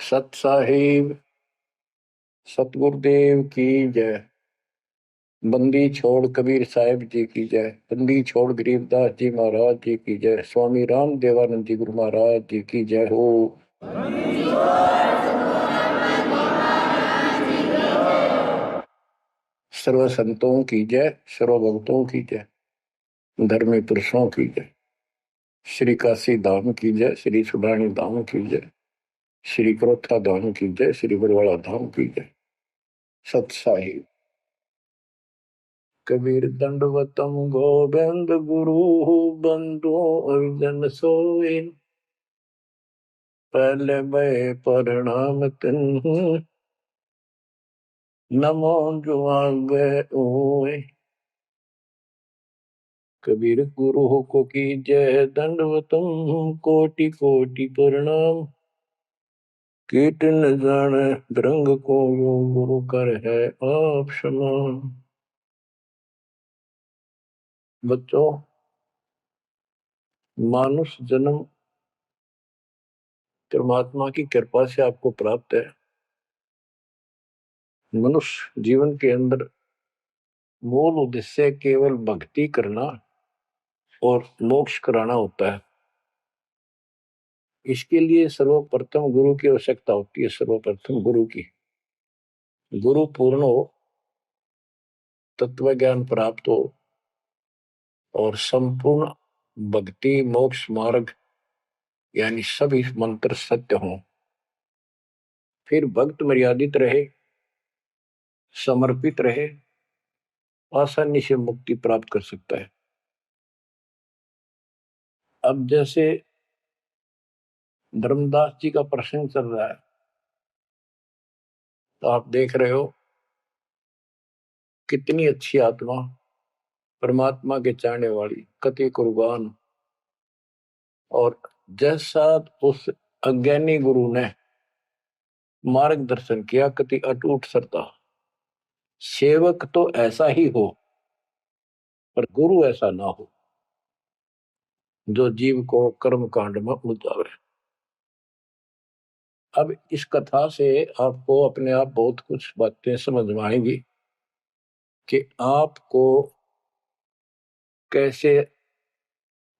सत साहिब सतगुरुदेव की जय। बंदी छोड़ कबीर साहिब जी की जय। बंदी छोड़ गरीबदास जी महाराज जी की जय। स्वामी राम देवानंद जी गुरु महाराज जी की जय हो। सर्व संतों की जय, सर्व भक्तों की जय, धर्मी पुरुषों की जय। श्री काशी धाम की जय, श्री सुडानी धाम की जय, श्री क्रोथा धाम की जय, श्री बरवाड़ा धाम की जय। सत साहिब कबीर दंडवतम गोविंद गुरु बंदो जन सोए। पहले मैं प्रणाम तिन नमो जुआगे ओए। कबीर गुरु को की जय, दंडवतम कोटि कोटि प्रणाम। कीट न जाने रंग को यो गुरु कर है आप समान। बच्चों, मानुष जन्म परमात्मा की कृपा से आपको प्राप्त है। मनुष्य जीवन के अंदर मूल उद्देश्य केवल भक्ति करना और मोक्ष कराना होता है। इसके लिए सर्वप्रथम गुरु की आवश्यकता होती है। सर्वप्रथम गुरु की, गुरु पूर्ण हो, तत्व ज्ञान प्राप्त हो और संपूर्ण भक्ति मोक्ष मार्ग यानी सभी मंत्र सत्य हों। फिर भक्त मर्यादित रहे, समर्पित रहे, आसानी से मुक्ति प्राप्त कर सकता है। अब जैसे धर्मदास जी का प्रसंग चल रहा है, तो आप देख रहे हो कितनी अच्छी आत्मा, परमात्मा के चाहने वाली, कति कुर्बान। और जैसा उस अज्ञानी गुरु ने मार्गदर्शन किया, कति अटूट श्रद्धा। सेवक तो ऐसा ही हो, पर गुरु ऐसा ना हो जो जीव को कर्म कांड में उलझावे। अब इस कथा से आपको अपने आप बहुत कुछ बातें समझ में आएंगी कि आपको कैसे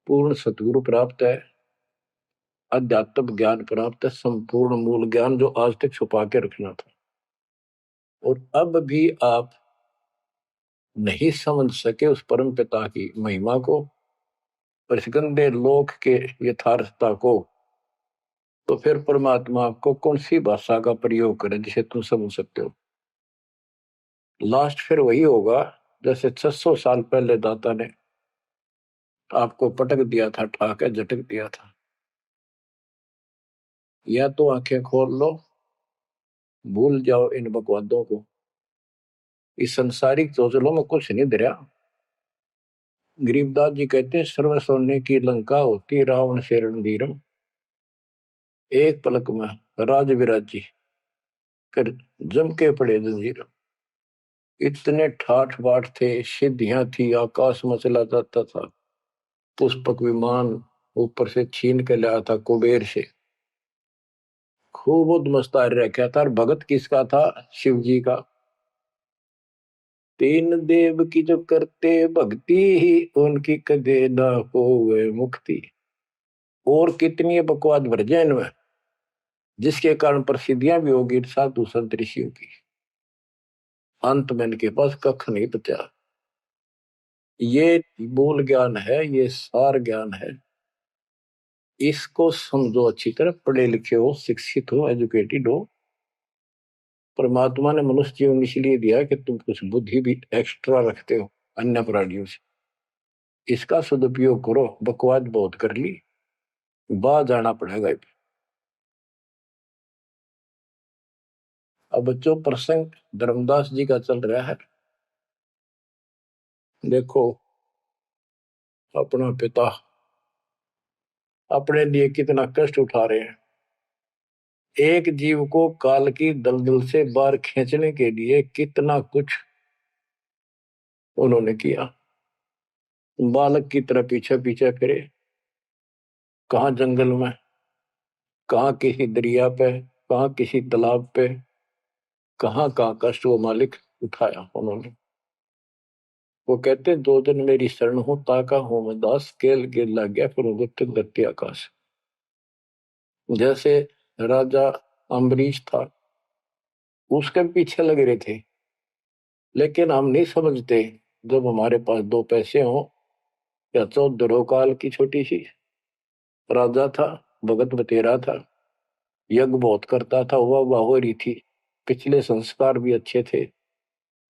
पूर्ण सतगुरु प्राप्त है, अध्यात्म ज्ञान प्राप्त है, संपूर्ण मूल ज्ञान जो आज तक छुपा के रखना था। और अब भी आप नहीं समझ सके उस परम पिता की महिमा को, परिस्कंदे लोक के यथार्थता को, तो फिर परमात्मा आपको कौन सी भाषा का प्रयोग करे जिसे तुम समझ सकते हो। लास्ट फिर वही होगा जैसे 600 साल पहले दाता ने आपको पटक दिया था, ठाके झटक दिया था। या तो आंखें खोल लो, भूल जाओ इन बकवादों को। इस संसारिक चोचलों में कुछ नहीं धरा। गरीबदास जी कहते हैं, सर्व सोने की लंका होती रावण से रणधीरम। एक पलक में राज विराजी कर जम के पड़े जंजीर। इतने ठाठ बाट थे, सिद्धियां थी, आकाश में चला जाता था। पुष्पक विमान ऊपर से छीन के लाया था कुबेर से। खूब उद्मस्तार रखा था। और भगत किसका था? शिव जी का। तीन देव की जो करते भक्ति ही उनकी कदे ना होवे मुक्ति। और कितनी बकवाद भर जाए इनमें, जिसके कारण प्रसिद्धियां भी होगी साधु संत ऋषियों की। अंत में इनके पास कख नहीं बचा। ये मूल ज्ञान है, ये सार ज्ञान है। इसको समझो अच्छी तरह, पढ़े लिखे हो, शिक्षित हो, एजुकेटेड हो। परमात्मा ने मनुष्य जीवन इसलिए दिया कि तुम कुछ बुद्धि भी एक्स्ट्रा रखते हो अन्य प्राणियों से। इसका सदुपयोग करो। बकवाद बहुत कर ली, बाहर जाना पड़ेगा। अब बच्चों, प्रसंग धर्मदास जी का चल रहा है। देखो, अपना पिता अपने लिए कितना कष्ट उठा रहे हैं। एक जीव को काल की दलदल से बाहर खींचने के लिए कितना कुछ उन्होंने किया। बालक की तरह पीछे पीछे फिरे, कहाँ जंगल में, कहाँ किसी दरिया पे, कहाँ किसी तालाब पे, कहाँ कहाँ कष्ट वो मालिक उठाया उन्होंने। वो कहते 2 दिन मेरी शरण हो, ताका हूं मैं दास, केल गेल लग गया फिर गुप्त धरती आकाश। जैसे राजा अम्बरीश था, उसके पीछे लग रहे थे, लेकिन हम नहीं समझते जब हमारे पास 2 पैसे हो या 14 काल की छोटी सी। राजा था, भगत बतेरा था, यज्ञ बहुत करता था, वाह हो रही थी, पिछले संस्कार भी अच्छे थे।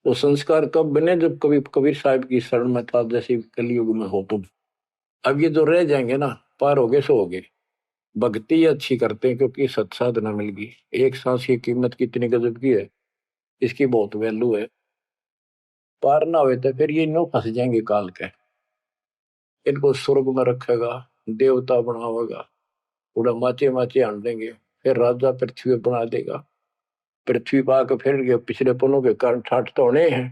तो संस्कार कब बने, जब कभी कबीर साहब की शरण में था, जैसे कलयुग में हो तुम। अब ये जो रह जाएंगे ना, पार हो गए सो हो गए। भक्ति अच्छी करते हैं क्योंकि सत्साधना मिल गई। एक सांस की कीमत कितनी गजब की है, इसकी बहुत वैल्यू है। पार ना हुए तो फिर ये नो फंस जाएंगे काल के। इनको स्वर्ग में रखेगा, देवता बनावेगा, पूरा माचे माचे आन देंगे, फिर राजा पृथ्वी बना देगा। पृथ्वी पा के फिर ये पिछले पुलों के कारण ठाट तो होने हैं।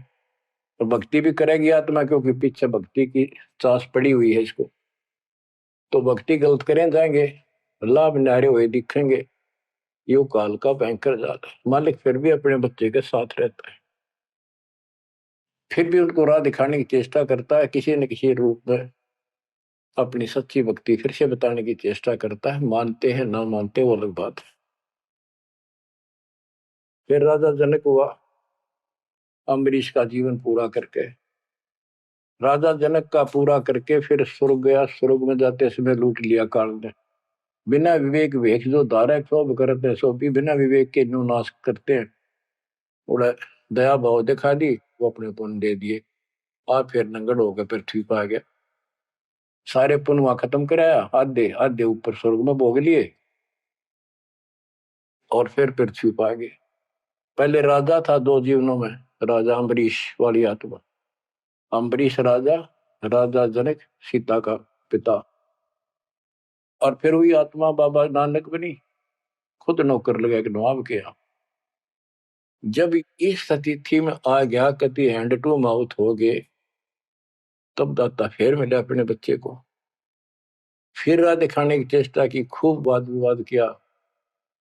और भक्ति भी करेगी आत्मा, क्योंकि पीछे भक्ति की चास पड़ी हुई है इसको। तो भक्ति गलत करें जाएंगे, लाभ नारे हुए दिखेंगे। यो काल का भयंकर जाल है। मालिक फिर भी अपने बच्चे के साथ रहता है, फिर भी उनको राह दिखाने की चेष्टा करता है, किसी न किसी रूप में अपनी सच्ची भक्ति फिर से बताने की चेष्टा करता है। मानते हैं ना मानते वो अलग बात है। फिर राजा जनक हुआ अम्बरीश का जीवन पूरा करके। राजा जनक का पूरा करके फिर स्वर्ग गया। स्वर्ग में जाते समय लूट लिया काल ने। बिना विवेक वेख जो धारा क्षोभ करते सो भी बिना विवेक के नु नाश करते हैं। उड़ा दया भाव दिखा दी, वो अपने पुण्य दे दिए। और फिर नंगड़ होकर पृथ्वी पर आ गया। सारे पुण्य वहां खत्म कराया, आधे आधे ऊपर स्वर्ग में भोग लिए, और फिर पृथ्वी पर आ गए। पहले राजा था 2 जीवनों में, राजा अम्बरीश वाली आत्मा। अम्बरीश राजा, राजा जनक सीता का पिता। और फिर हुई आत्मा बाबा नानक बनी, खुद नौकर लगा के नवाब किया। जब इस स्थिति में आ गया, कति हैंड टू माउथ हो गए, तब दाता फिर मिला अपने बच्चे को। फिर राह दिखाने की चेष्टा की, खूब वाद विवाद किया।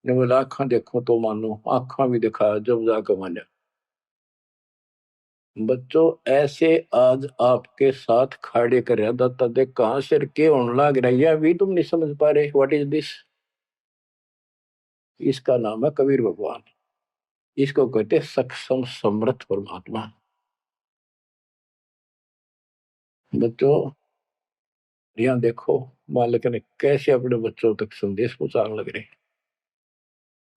ने बोला आंखा देखो तो मानो, आंखा भी दिखाया जब जाकर माना। बच्चों ऐसे आज आपके साथ खड़े कर दाता देख कहां से के होने लग रही है, अभी तुम नहीं समझ पा रहे व्हाट इज दिस। इसका नाम है कबीर भगवान। इसको कहते सक्षम समर्थ परमात्मा। बच्चों यहाँ देखो, मालिक ने कैसे अपने बच्चों तक संदेश पहुंचाने लग रहे।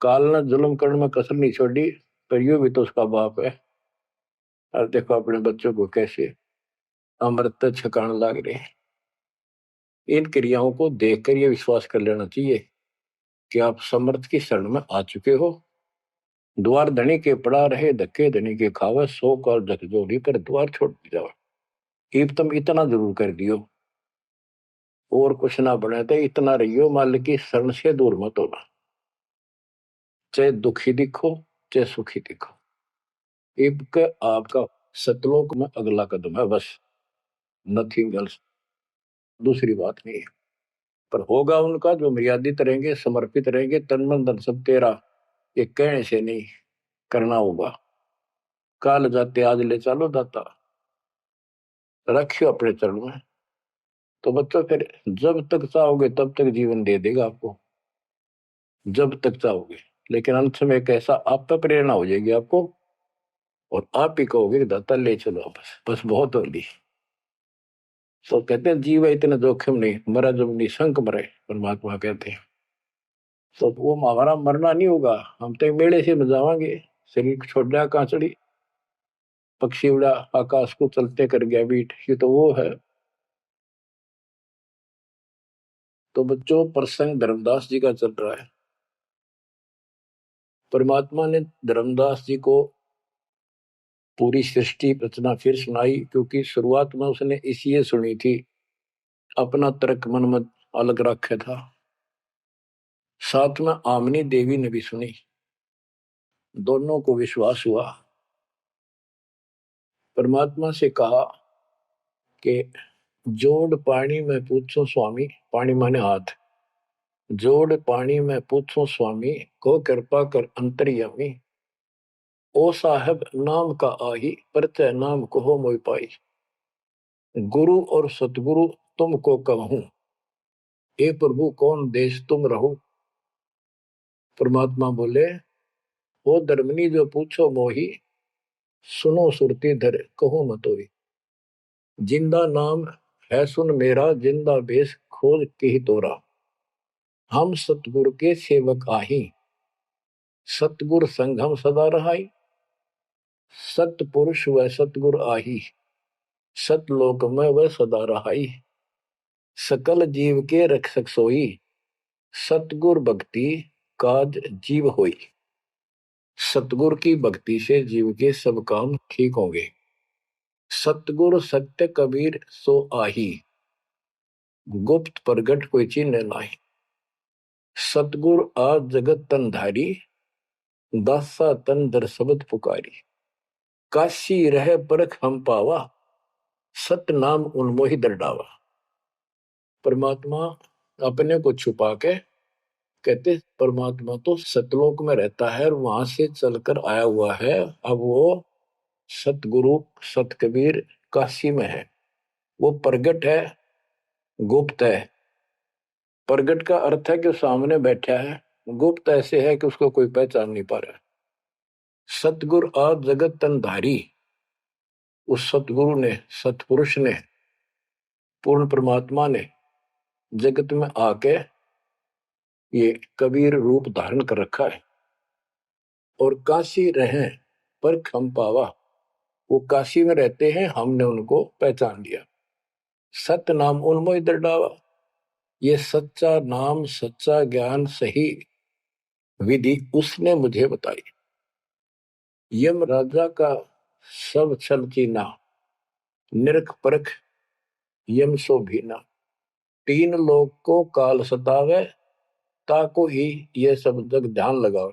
काल ने जुल्म करने में कसर नहीं छोड़ी, पर यू भी तो उसका बाप है। और देखो अपने बच्चों को कैसे अमृत छकाने लग रहे। इन क्रियाओं को देखकर ये विश्वास कर लेना चाहिए कि आप समर्थ की शरण में आ चुके हो। द्वार धनी के पड़ा रहे, धक्के धनी के खावे, 100 काल झकझोरी पर द्वार छोड़ जाओ। इब तुम इतना जरूर कर दियो, और कुछ ना बने तो इतना रहियो, मालिक की शरण से दूर मत होना। चाहे दुखी दिखो, चाहे सुखी दिखो, इब के आपका सतलोक में अगला कदम है, बस नथिंग एल्स। दूसरी बात नहीं है। पर होगा उनका जो मर्यादित रहेंगे, समर्पित रहेंगे, तन मन धन सब तेरा, ये कहने से नहीं, करना होगा। काल जाते आज ले चलो दाता, रखियो अपने चरण में। तो बच्चों फिर जब तक चाहोगे तब तक जीवन दे देगा आपको, जब तक चाहोगे। लेकिन अंत में एक ऐसा आप पर प्रेरणा हो जाएगी आपको, और आप ही कहोगे कि दाता ले चलो, बस बस बहुत होगी। तो कहते हैं जीव इतना जोखिम नहीं, मरा जब निशंक मरे, परमात्मा कहते हैं। तो वो हमारा मरना नहीं होगा, हम तो मेले से बजावांगे। शरीर छोड़ दिया कांचड़ी, पक्षी उड़ा आकाश को चलते कर गया बीट, ये तो वो है। तो बच्चों प्रसंग धर्मदास जी का चल रहा है। परमात्मा ने धर्मदास जी को पूरी सृष्टि रचना फिर सुनाई, क्योंकि शुरुआत में उसने इसलिए सुनी थी, अपना तर्क मन में अलग रखा था। साथ में आमनी देवी ने भी सुनी। दोनों को विश्वास हुआ। परमात्मा से कहा कि जोड़ पानी में पूछो स्वामी, पानी माने हाथ, जोड़ पानी में पूछो स्वामी, को कृपा कर अंतर्यामी। ओ साहब नाम का आही, परचय नाम कहो मोय पाई। गुरु और सतगुरु तुमको कहूं, हे प्रभु कौन देश तुम रहो। परमात्मा बोले, ओ धर्मनी जो पूछो मोही, सुनो सुरती धर कहो मतोई। जिंदा नाम है सुन मेरा, जिंदा बेस खोज के ही तोरा। हम सतगुरु के सेवक आही, सतगुर संग हम सदा रहाई। सतपुरुष व सतगुर आही, सतलोक में वह सदा रहाई। सकल जीव के रक्षक सोई, सतगुर भक्ति काज जीव होई। सतगुर की भक्ति से जीव के सब काम ठीक होंगे। सतगुर सत्य कबीर सो आही, गुप्त प्रगट कोई चिन्ह नाही। सतगुर आज जगत तन धारी, दासा तन दर शब्द पुकारी। काशी रह परख हम पावा, सत नाम उन्मोहि दर डावा। परमात्मा अपने को छुपा के कहते परमात्मा तो सतलोक में रहता है और वहां से चलकर आया हुआ है। अब वो सतगुरु सत कबीर काशी में है। वो प्रगट है, गुप्त है। प्रगट का अर्थ है कि सामने बैठा है, गुप्त ऐसे है कि उसको कोई पहचान नहीं पा रहा। सतगुरु आज जगत तन धारी, उस सतगुरु ने, सतपुरुष ने, पूर्ण परमात्मा ने जगत में आके ये कबीर रूप धारण कर रखा है। और काशी रहे पर खम पावा, वो काशी में रहते हैं, हमने उनको पहचान लिया। सत नाम उन्मोहि दर डावा। ये सच्चा नाम, सच्चा ज्ञान, सही विधि उसने मुझे बताई। यम राजा का सब छल चीना, निरख परख यम सो भीना। तीन लोग को काल सतावे, ताको ही ये सब जग ध्यान लगाओ।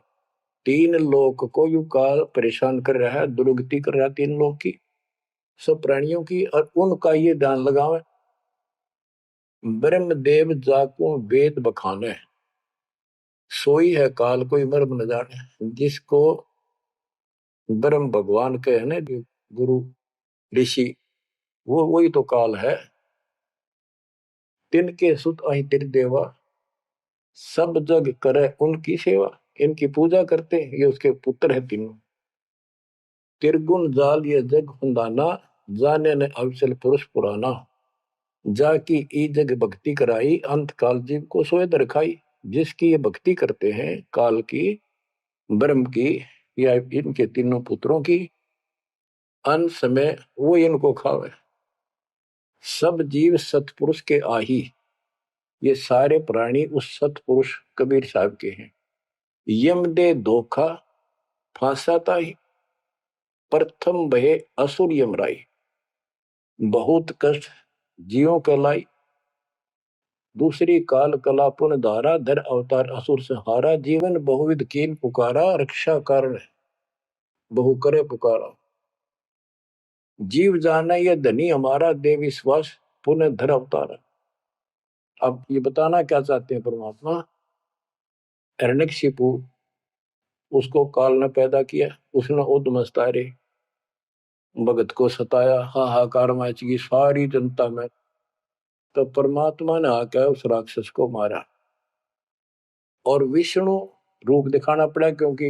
तीन लोग को यू काल परेशान कर रहा है, दुर्गति कर रहा है तीन लोग की, सब प्राणियों की, और उनका ये ध्यान लगावे। ब्रह्मदेव जाको वेद बखाने, सोई है काल कोई मर्म न जाने। जिसको ब्रह्म भगवान के है ना, गुरु ऋषि, वो वही तो काल है। तिनके सुत अहि तिर देवा, सब जग करे उनकी सेवा। इनकी पूजा करते, ये उसके पुत्र है तीनों। तिरगुन जाल ये जग हुंदाना, जाने ने अवचल पुरुष पुराना। जाकी ई जग भक्ति कराई, अंत काल जीव को सोए दरखाई। जिसकी ये भक्ति करते हैं, काल की, ब्रह्म की, या इनके तीनों पुत्रों की, अंत समय वो इनको खावे। सब जीव सतपुरुष के आही, ये सारे प्राणी उस सतपुरुष कबीर साहब के हैं। यम दे धोखा फांसाता ही, प्रथम बहे असुर यमराई। बहुत कष्ट जीवों के लाई, दूसरी काल कला पुन धारा। धर अवतार असुर से हारा, जीवन बहुविध कीन पुकारा। रक्षा कारण बहु करे पुकारा। जीव जाना ये धनी हमारा, दे विश्वास पुनः धर अवतारा। अब ये बताना क्या चाहते हैं परमात्मा। हिरण्यकशिपु, उसको काल ने पैदा किया, उसने उद्मस्तारे भगत को सताया, हाहाकार मची सारी जनता में। तो परमात्मा ने आकर उस राक्षस को मारा और विष्णु रूप दिखाना पड़ा, क्योंकि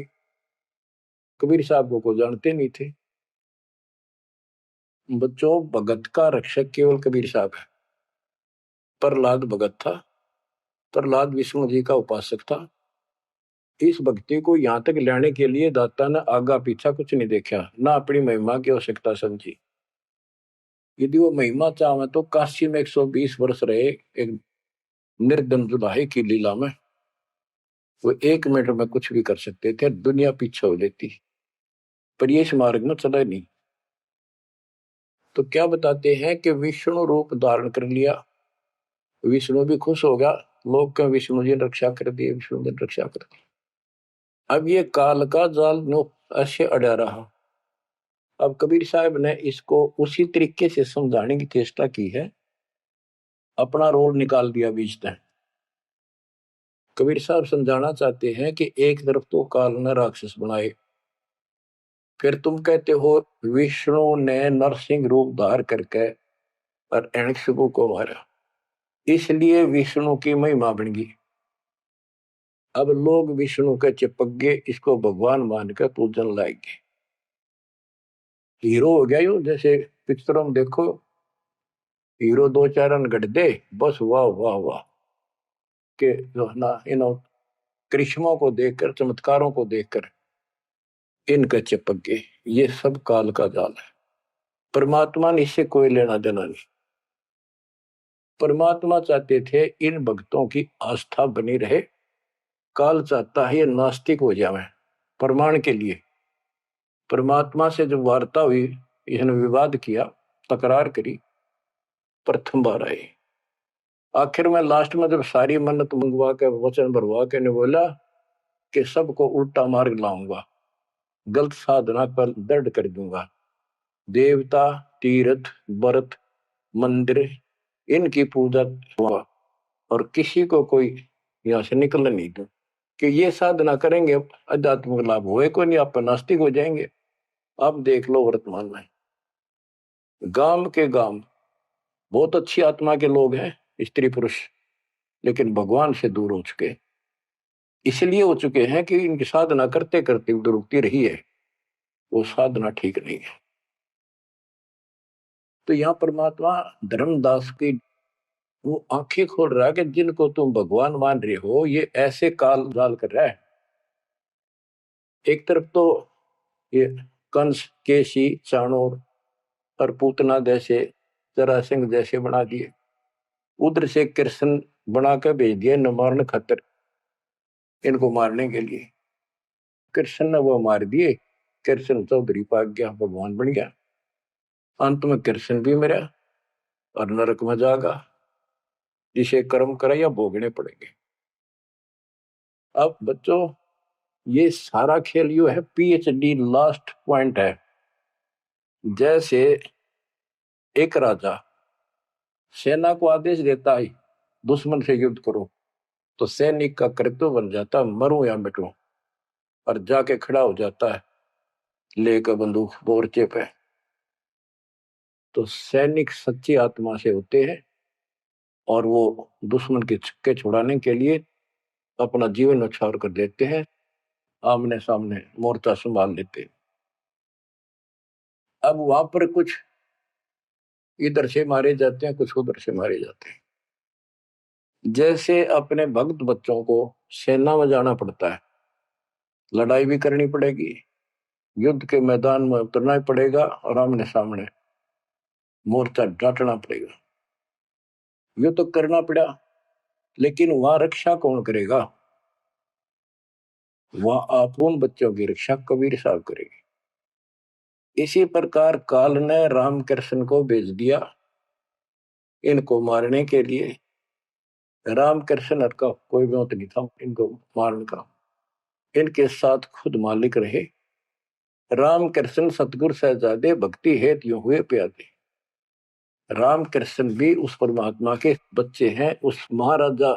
कबीर साहब को जानते नहीं थे। बच्चों, भगत का रक्षक केवल कबीर साहब है। प्रहलाद भगत था, प्रहलाद विष्णु जी का उपासक था। इस भक्ति को यहां तक लाने के लिए दाता ने आगा पीछा कुछ नहीं देखा, ना अपनी महिमा की आवश्यकता समझी। यदि वो महिमा चाहे तो काशी में 120 वर्ष रहे एक निर्धन जुलाहे की लीला में, वो 1 मिनट में कुछ भी कर सकते थे, दुनिया पीछे हो लेती। पर ये इस मार्ग में चला नहीं। तो क्या बताते हैं कि विष्णु रूप धारण कर लिया, विष्णु भी खुश हो गया। लोग का विष्णु जी ने रक्षा कर दी, विष्णु जी ने रक्षा कर दी। अब ये काल का जाल नो ऐसे अड़ा रहा। अब कबीर साहब ने इसको उसी तरीके से समझाने की चेष्टा की है, अपना रोल निकाल दिया बीच में। कबीर साहब समझाना चाहते हैं कि एक तरफ तो काल ने राक्षस बनाए, फिर तुम कहते हो विष्णु ने नरसिंह रूप धार करके और हिरण्यकशिपु को मारा, इसलिए विष्णु की महिमा बन गई। अब लोग विष्णु के चिपक गए, इसको भगवान मान कर पूजन लाएंगे। हीरो हो गया यूं, जैसे पिक्चरों में देखो हीरो दो चार रन गढ़ दे, बस वाह वाह वाह के जो है ना, इन करिश्मों को देखकर, चमत्कारों को देखकर इनका चिपक गए। ये सब काल का जाल है, परमात्मा ने इससे कोई लेना देना नहीं। परमात्मा चाहते थे इन भक्तों की आस्था बनी रहे, काल चाहता है ये नास्तिक हो जाए। प्रमाण के लिए परमात्मा से जब वार्ता हुई, इसने विवाद किया, तकरार करी, प्रथम बार आई। आखिर में लास्ट में जब सारी मन्नत मंगवा के वचन भरवा के ने बोला कि सबको उल्टा मार्ग लाऊंगा, गलत साधना पर दर्द कर दूंगा, देवता, तीर्थ, व्रत, मंदिर इनकी पूजा हुआ और किसी को कोई यहां से निकलने नहीं दूं, कि ये साधना करेंगे आध्यात्मिक लाभ होए को नहीं, आप नास्तिक हो जाएंगे। आप देख लो वर्तमान में गांव के गांव बहुत अच्छी आत्मा के लोग हैं, स्त्री पुरुष, लेकिन भगवान से दूर हो चुके, इसलिए हो चुके हैं कि इनकी साधना करते करते दुरुक्ति रही है, वो साधना ठीक नहीं है। तो यहाँ परमात्मा धर्मदास की वो आंखें खोल रहा है कि जिनको तुम भगवान मान रहे हो ये ऐसे काल जाल कर रहा है। एक तरफ तो ये कंस, केसी, चाणूर और पूतना जैसे, जरासिंह जैसे बना दिए, उधर से कृष्ण बना के भेज दिए न मारने खतर, इनको मारने के लिए। कृष्ण ने वो मार दिए, कृष्ण चौधरी पाक गया, भगवान बन गया। अंत में कृष्ण भी मरा और नरक में जागा, जिसे कर्म करे या भोगने पड़ेंगे। अब बच्चों ये सारा खेल यू है, पीएचडी लास्ट पॉइंट है। जैसे एक राजा सेना को आदेश देता है दुश्मन से युद्ध करो, तो सैनिक का कर्तव्य बन जाता मरूं या मिटूं, और जाके खड़ा हो जाता है लेकर बंदूक मोर्चे पे। तो सैनिक सच्ची आत्मा से होते हैं और वो दुश्मन के छक्के छुड़ाने के लिए अपना जीवन न्यौछावर कर देते हैं, आमने सामने मोर्चा संभाल लेते हैं। अब वहां पर कुछ इधर से मारे जाते हैं, कुछ उधर से मारे जाते हैं। जैसे अपने भक्त बच्चों को सेना में जाना पड़ता है, लड़ाई भी करनी पड़ेगी, युद्ध के मैदान में उतरना ही पड़ेगा और आमने सामने मोर्चा डांटना पड़ेगा। ये तो करना पड़ा, लेकिन वहां रक्षा कौन करेगा? वहां आप उन बच्चों की रक्षा कबीर साहब करेंगे। इसी प्रकार काल ने राम कृष्ण को भेज दिया इनको मारने के लिए। राम कृष्ण का कोई मौत नहीं था इनको मारने का, इनके साथ खुद मालिक रहे। राम कृष्ण सतगुरु सहजादे भक्ति हेत यूं हुए प्यादे। राम कृष्ण भी उस परमात्मा के बच्चे हैं, उस महाराजा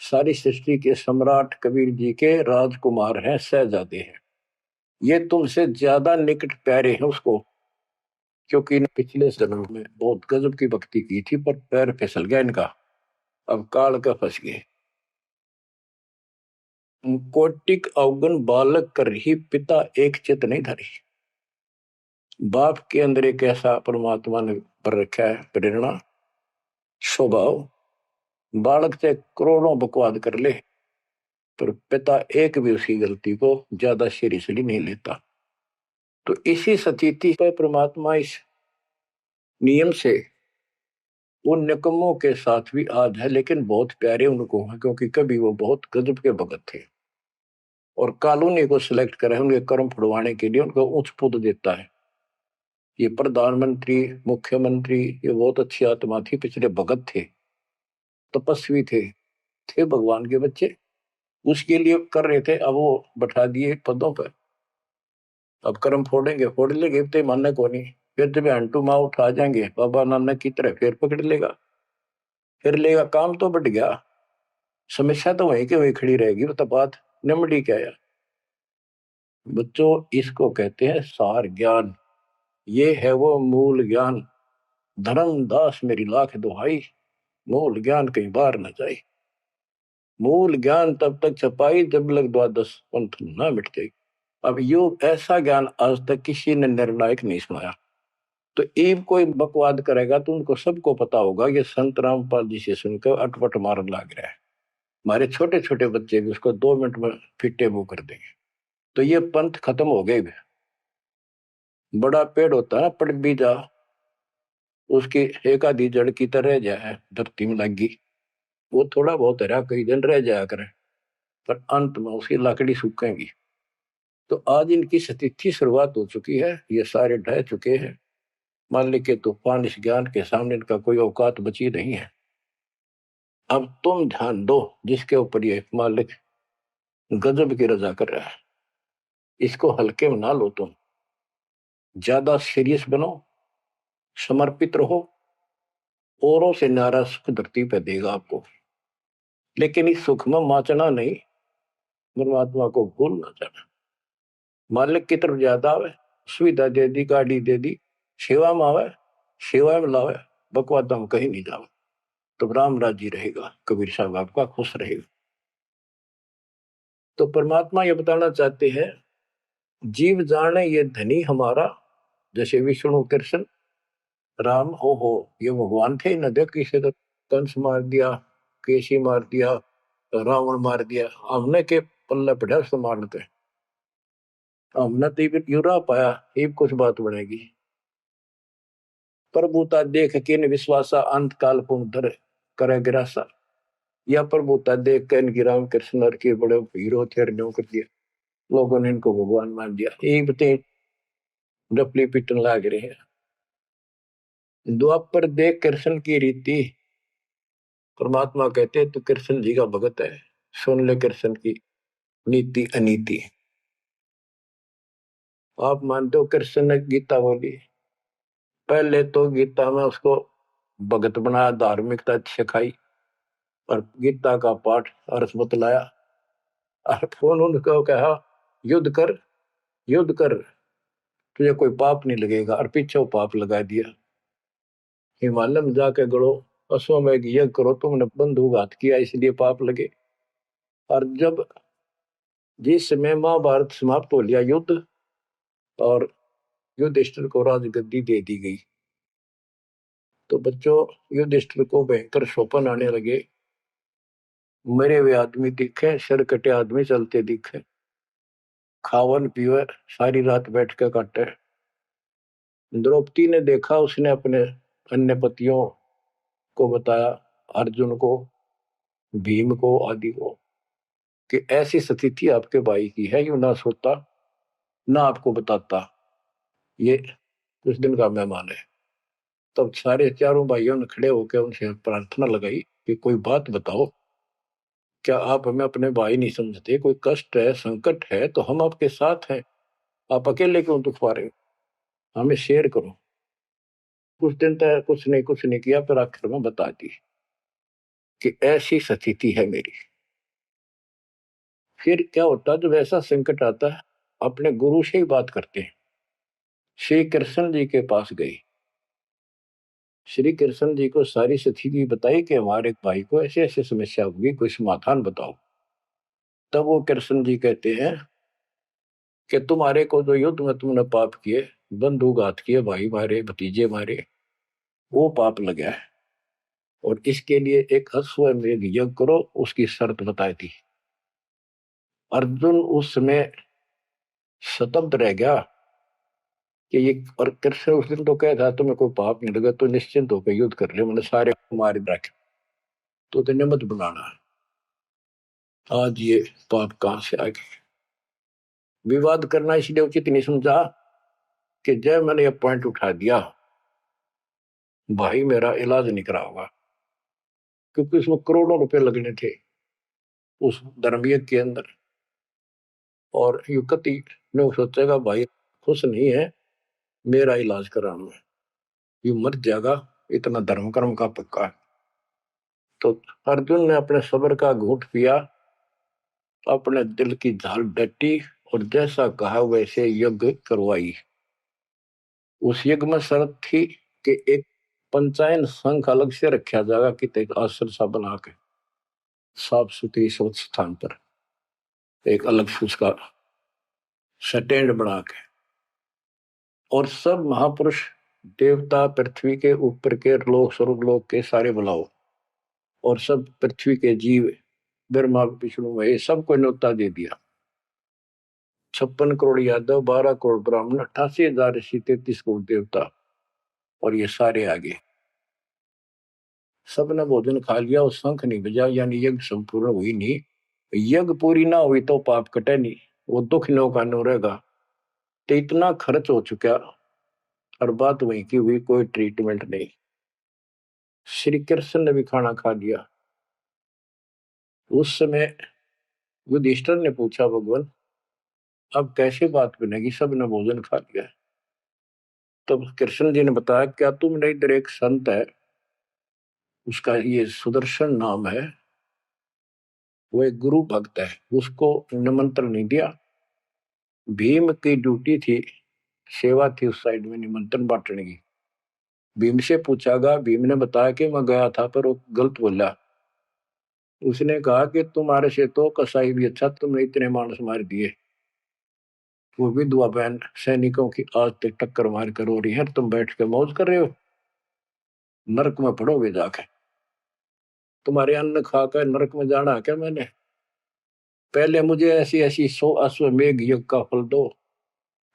सारी सृष्टि के सम्राट कबीर जी के राजकुमार हैं, सहजादे हैं। ये तुमसे ज्यादा निकट प्यारे हैं उसको, क्योंकि पिछले जन्म में बहुत गजब की भक्ति की थी, पर पैर फिसल गया इनका, अब काल का फंस गए। कोटिक अवगुण बालक कर ही पिता एक चित नहीं धरी। बाप के अंदर एक ऐसा परमात्मा ने पर रखा है प्रेरणा, स्वभाव, बालक से करोड़ों बकवाद कर ले पर पिता एक भी उसकी गलती को ज्यादा सीरियसली नहीं लेता। तो इसी स्थिति पर परमात्मा इस नियम से उन निकमों के साथ भी आज है, लेकिन बहुत प्यारे उनको हैं, क्योंकि कभी वो बहुत गजब के भगत थे और कॉलोनी को सिलेक्ट करे उनके कर्म फुड़वाने के लिए, उनको उच्च पद देता है। ये प्रधानमंत्री, मुख्यमंत्री, ये बहुत अच्छी आत्मा थी, पिछले भगत थे, तपस्वी थे भगवान के बच्चे, उसके लिए कर रहे थे। अब वो बैठा दिए पदों पर, अब कर्म फोड़ेंगे, फोड़ लेंगे, तो मानने को नहीं। फिर जब हंटू माँ उठा जाएंगे बाबा नानक की तरह, फिर पकड़ लेगा, फिर लेगा, काम तो बढ़ गया। समस्या तो वहीं के वहीं खड़ी रहेगी, वो तो बात निमड़ी क्या है बच्चों। इसको कहते हैं सार ज्ञान। ये है वो मूल ज्ञान। धर्मदास मेरी लाख दुहाई, मूल ज्ञान कई बार न जाए। मूल ज्ञान तब तक छपाई जब लग द्वादश पंथ ना मिट जाए। अब यो ऐसा ज्ञान आज तक किसी ने निर्णायक नहीं सुनाया। तो एक कोई बकवाद करेगा तो उनको सबको पता होगा ये संत रामपाल जी से सुनकर अटपट मारन लग रहा है। हमारे छोटे छोटे बच्चे भी उसको 2 मिनट में फिटे मुंह कर देंगे। तो ये पंथ खत्म हो गए। बड़ा पेड़ होता है ना, पड़ भी जा, उसकी एक आधी जड़ की तरह जाए धरती में लगी, वो थोड़ा बहुत हरा कई दिन रह जाया करे, पर अंत में उसकी लकड़ी सूखेगी। तो आज इनकी स्थिति शुरुआत हो चुकी है, ये सारे ढह चुके हैं। मालिक के तूफान इस ज्ञान के सामने इनका कोई औकात बची नहीं है। अब तुम ध्यान दो जिसके ऊपर ये मालिक गजब की रजा कर रहा है, इसको हल्के में ना लो। तुम ज्यादा सीरियस बनो, समर्पित रहो। औरों से न्यारा सुख धरती पे देगा आपको, लेकिन इस सुख में माचना नहीं, परमात्मा को भूल ना जाना। मालिक की तरफ ज्यादा आवे, सुविधा दे दी, गाड़ी दे दी, सेवा में आवे, सेवा में लावे, बकवाद हम कहीं नहीं जावे, तो राम राजी रहेगा, कबीर साहब आपका खुश रहेगा। तो परमात्मा ये बताना चाहते हैं, जीव जाने ये धनी हमारा, जैसे विष्णु कृष्ण राम हो ये भगवान थे न, देख किसी तो कंस मार दिया, केसी मार दिया, रावण मार दिया, हमने के पल्ले पड़ा उसको मारते। हमने तो ये यूरा पाया, ये कुछ बात बनेगी। प्रभुता देख के न विश्वासा, अंत काल पुनः करे गिरासा। या प्रभुता देख के इनकी राम कृष्ण के बड़े हीरो थे, कर दिया, लोगों ने इनको भगवान मान दिया। एक बते डपली पिटन लाग रहे हैं। द्वापर देख कृष्ण की रीति, परमात्मा कहते तू कृष्ण जी का भगत है, सुन ले कृष्ण की नीति अनीति। आप मानते हो कृष्ण ने गीता बोली, पहले तो गीता में उसको भगत बनाया, धार्मिकता सिखाई, और गीता का पाठ अर्थ बतलाया, और फोन उनको कहा युद्ध कर, युद्ध कर, तुझे कोई पाप नहीं लगेगा, और पीछे वो पाप लगा दिया। हिमालय में जाके गड़ो, अश्वमेघ यज्ञ करो, तुमने बंधुघात किया इसलिए पाप लगे। और जब जिस समय महाभारत समाप्त हो लिया युद्ध, और युधिष्ठिर को राजगद्दी दे दी गई, तो बच्चों युधिष्ठिर को भयंकर शोपन आने लगे। मरे हुए आदमी दिखे, सिर कटे आदमी चलते दिखे, खावन पीवे सारी रात बैठ के काटे। द्रौपदी ने देखा, उसने अपने अन्य पतियों को बताया, अर्जुन को, भीम को, आदि को, कि ऐसी स्थिति आपके भाई की है, यू ना सोता ना आपको बताता, ये उस दिन का मेहमान है। तब सारे चारों भाइयों ने खड़े होकर उनसे प्रार्थना लगाई कि कोई बात बताओ, क्या आप हमें अपने भाई नहीं समझते? कोई कष्ट है, संकट है तो हम आपके साथ हैं, आप अकेले क्यों दुख पा रहे हो? हमें शेयर करो। कुछ दिन तक कुछ नहीं किया, फिर आखिर में बता दी कि ऐसी स्थिति है मेरी। फिर क्या होता जब ऐसा संकट आता है, अपने गुरु से ही बात करते हैं। श्री कृष्ण जी के पास गई, श्री कृष्ण जी को सारी स्थिति बताई कि हमारे भाई को ऐसे ऐसे समस्या होगी, कोई समाधान बताओ। तब वो कृष्ण जी कहते हैं कि तुम्हारे को जो युद्ध में तुमने पाप किए, बंधुघात किए, भाई मारे, भतीजे मारे, वो पाप लगा है, और इसके लिए एक अश्वमेध यज्ञ करो, उसकी शर्त बताई थी। अर्जुन उस समय स्तब्ध रह गया कि ये, और कृष्ण उस दिन तो कह था तुम्हें कोई पाप नहीं लगा तो निश्चिंत होकर युद्ध कर ले, मैंने सारे मार रखे, तो तेने मत बुलाना। आज ये पाप कहां से आ गए? विवाद करना इसलिए उचित नहीं समझा कि जब मैंने ये पॉइंट उठा दिया, भाई मेरा इलाज नहीं करा होगा, क्योंकि उसमें करोड़ों रुपए लगने थे उस धर्मयज्ञ के अंदर। और युक्ति ने सोचेगा भाई खुश नहीं है, मेरा इलाज कराना है, ये मर जाएगा, इतना धर्म कर्म का पक्का है। तो अर्जुन ने अपने सब्र का घूंट पिया, अपने दिल की झाल डटी और जैसा कहा वैसे यज्ञ करवाई। उस यज्ञ में शर्त थी कि एक पंचायन संघ अलग से रखा जाएगा, कि एक आश्रम सा बना के साफ सुथरी स्वच्छ स्थान पर एक अलग से उसका स्टैंड बना के, और सब महापुरुष देवता पृथ्वी के ऊपर के लोक स्वर्ग लोक के सारे बुलाओ, और सब पृथ्वी के जीव ब्रह्मा विष्णु महेश सबको न्योता दे दिया। 56 करोड़ यादव, 12 करोड़ ब्राह्मण, 88,000 ऋषि, 33 करोड़ देवता, और ये सारे आगे। सबने भोजन खा लिया, और शंख नहीं बजा, यानी यज्ञ संपूर्ण हुई नहीं। यज्ञ पूरी ना हुई तो पाप कटे नहीं, वो दुख नो का नो रहेगा। तो इतना खर्च हो चुका, और बात वही की हुई, कोई ट्रीटमेंट नहीं। श्री कृष्ण ने भी खाना खा लिया। उस समय युधिष्ठिर ने पूछा, भगवान अब कैसे बात बनेगी, सबने भोजन खा लिया। तब कृष्ण जी ने बताया, क्या तुमने इधर एक संत है, उसका ये सुदर्शन नाम है, वो एक गुरु भक्त है, उसको निमंत्रण नहीं दिया। भीम की ड्यूटी थी, सेवा थी उस साइड में निमंत्रण बांटने की। भीम से पूछागा, भीम ने बताया कि मैं गया था पर वो गलत बोला। उसने कहा कि तुम्हारे से तो कसाई भी अच्छा, तुमने इतने मानस मार दिए, वो विधवा बहन सैनिकों की आज तक टक्कर मार कर हो रही है, तुम बैठ के मौज कर रहे हो, नरक में पड़ोगे जाके। तुम्हारे अन्न खाकर नरक में जाना क्या मैंने? पहले मुझे ऐसी ऐसी 100 अश्वमेघ यज्ञ का फल दो,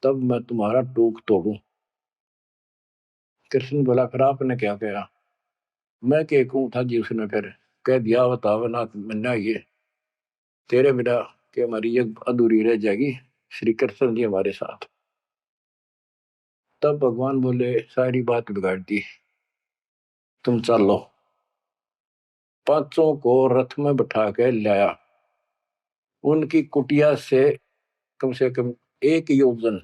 तब मैं तुम्हारा टूक तोड़ू। कृष्ण बोला, फिर आपने क्या कहा? मैं के कहूं था जी? उसने फिर कह दिया, बताओ ना मन्ना, ये तेरे बिना कि हमारी यज्ञ अधूरी रह जाएगी, श्री कृष्ण जी हमारे साथ। तब भगवान बोले, सारी बात बिगाड़ दी, तुम चलो। पांचों को रथ में बैठा के लाया, उनकी कुटिया से कम से कम 1 योजन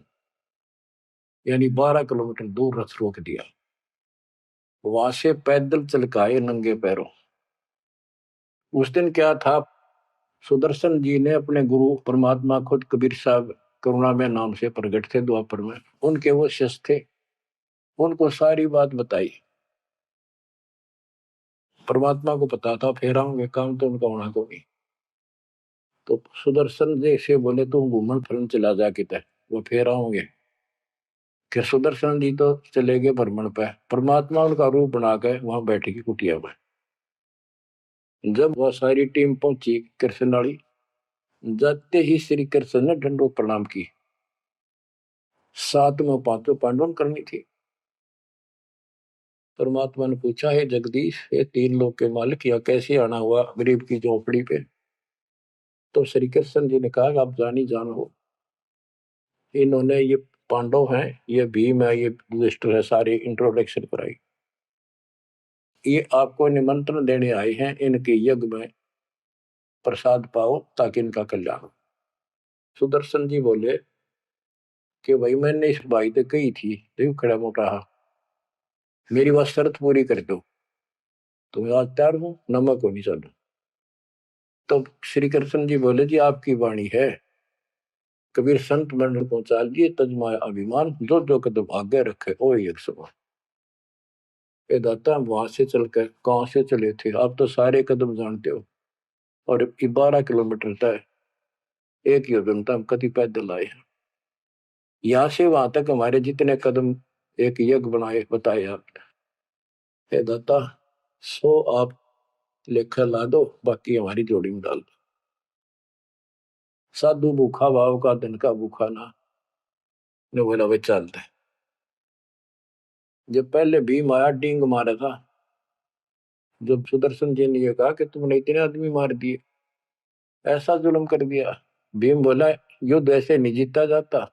यानी 12 किलोमीटर दूर रथ रोक दिया। वहां से पैदल चल के आए नंगे पैरों। उस दिन क्या था, सुदर्शन जी ने अपने गुरु परमात्मा खुद कबीर साहब करुणा में नाम से प्रकट थे द्वापर में, उनके वो शिष्य थे, उनको सारी बात बताई। परमात्मा को पता था फेर आऊंगे, काम तो उनका होना को नहीं। तो सुदर्शन जी से बोले, तुम घूमन फिरन चला जा किते, वो फेर आऊंगे। कि सुदर्शन जी तो चले गए भ्रमण पे, परमात्मा उनका रूप बना के वहां बैठे की कुटिया में। जब वह सारी टीम पहुंची कृष्ण वाली, जाते ही श्री कृष्ण ने दंडोत प्रणाम की। साथ में पांचों पांडवों करनी थी। परमात्मा ने पूछा, है जगदीश, ये 3 लोक के मालिक, या कैसे आना हुआ गरीब की झोपड़ी पे? तो श्री कृष्ण जी ने कहा, आप जानी जान हो, इन्होंने ये पांडव हैं, ये भीम है, ये युधिष्ठिर है, सारी इंट्रोडक्शन कराई। ये आपको निमंत्रण देने आए हैं, इनके यज्ञ में प्रसाद पाओ ताकि इनका कल्याण हो। सुदर्शन जी बोले कि भाई मैंने इस भाई से कही थी, देव खड़ा मोटा, मेरी बात शर्त पूरी कर दो तो मैं आज तैयार हूं, नमक को नहीं चलू। तो श्री कृष्ण जी बोले, जी आपकी वाणी है, कबीर संत मंडल पहुंचा दिए, तजमाया अभिमान, जो जो कदम आगे रखे ओ एक समान। ये दाता, हम वहां से चलकर कहां से चले थे, आप तो सारे कदम जानते हो, और 12 किलोमीटर तय, 1 योजन तक हम कति पैदल आए हैं। यहाँ से वहां तक हमारे जितने कदम एक यज्ञ बनाए बताए आपने। हे दाता, 100 आप लेखा ला दो, बाकी हमारी जोड़ी में डाल दो। साधु भूखा भाव का, धन का भूखा ना। ने बोला, वे चलते। जब पहले भीम आया डींग मारा था, जब सुदर्शन जी ने ये कहा कि तुमने इतने आदमी मार दिए, ऐसा जुल्म कर दिया, भीम बोला, युद्ध ऐसे नहीं जीता जाता,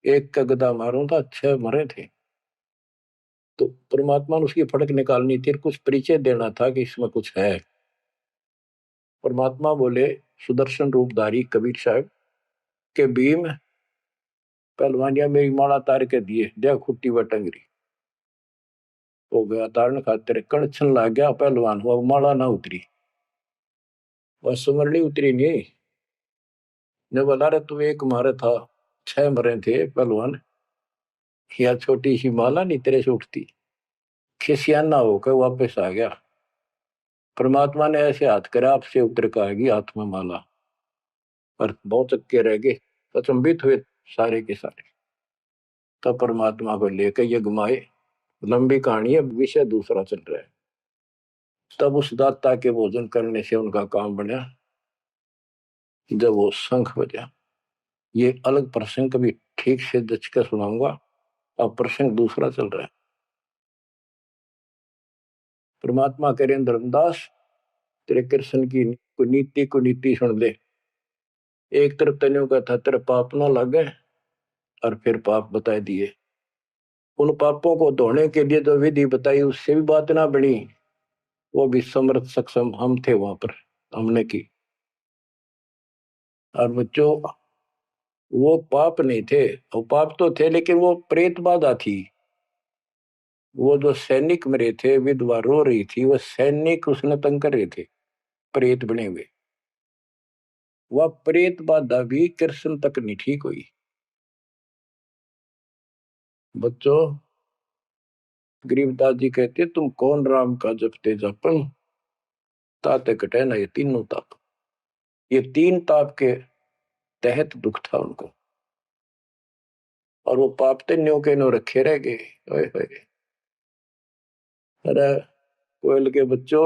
एक का गदा मारो था 6 मरे थे। तो परमात्मा ने उसकी फड़क निकालनी थी, कुछ परिचय देना था कि इसमें कुछ है। परमात्मा बोले, सुदर्शन रूपधारी कबीर साहब के भीम पहलवानिया मेरी माला तार के दिए, देख खुट्टी व टंगरी। हो गया तारण खातिर कड़छन लाग गया पहलवान हुआ माला ना उतरी वह सुमरली उतरी नहीं ने बोला रे तू एक मारे था 6 मरे थे पहलवान या छोटी सी माला नहीं तेरे से उठती खिसियाना होकर वापस आ गया परमात्मा ने ऐसे हाथ करा आपसे उतर का आएगी हाथ में माला पर बहुत चक्के रह गए अचंभित हुए सारे के सारे तब परमात्मा को लेकर ये घुमाए लंबी कहानी है विषय दूसरा चल रहा है तब उस दाता के भोजन करने से उनका काम बना जब वो शंख बजा ये अलग प्रसंग कभी ठीक से जच कर सुनाऊंगा अब प्रसंग दूसरा चल रहा है परमात्मा करें धर्मदास तेरे कृष्ण की कुनीति कुनीति सुन ले एक तरफ तनियों का था तेरे पाप ना लगे और फिर पाप बताए दिए उन पापों को धोने के लिए जो विधि बताई उससे भी बात ना बनी वो भी समर्थ सक्षम हम थे वहां पर हमने की और बच्चों वो पाप नहीं थे वो पाप तो थे लेकिन वो प्रेत बाधा थी वो जो सैनिक मरे थे विधवा रो रही थी वो सैनिक उसने तंग कर रहे थे प्रेत बने हुए वह प्रेत बाधा भी कृष्ण तक नहीं ठीक हुई बच्चों गरीबदास जी कहते तुम कौन राम का जपते जपन ताते कटे ना ये तीनों ताप ये 3 ताप के तहत दुख था उनको और वो पाप ते न्यो के न्यो रखे रह गए अरे कोयल के बच्चों